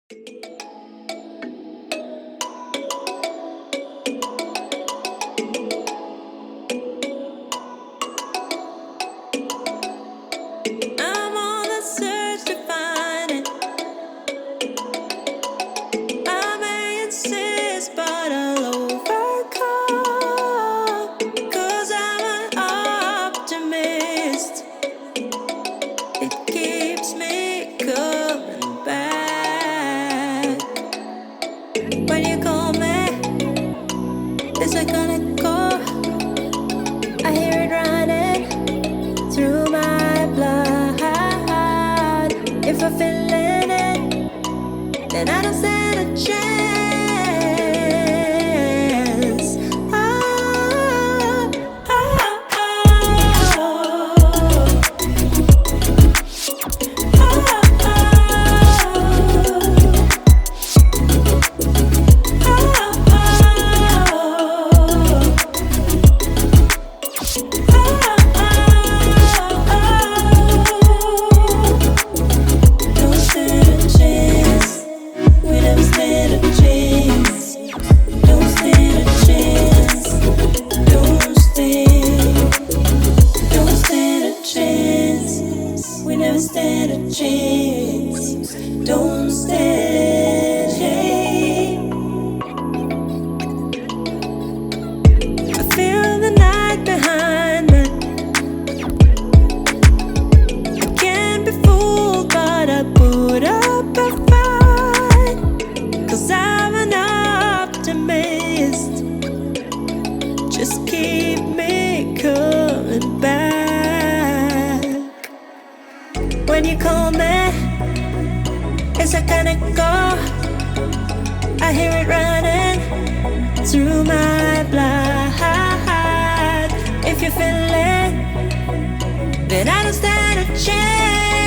I'm on the search to find it. I may insist, but I'll overcome. 'Cause I'm an optimist. It keeps me coming back. When you call me, it's like gonna go. I hear it running through my blood. If I'm feeling it, then I don't stand a chance. Oh, oh, oh, don't stand a chance. We never stand a chance. Don't stand a chance. Don't stand a chance. We never stand a chance. Don't stand a chance. I feel the night behind me. I can't be fooled, but I put up a fight. 'Cause I'm an optimist. Just keep me coming back. When you call me, it's a kind of go. I hear it running through my blood. If you feel it, then I don't stand a chance.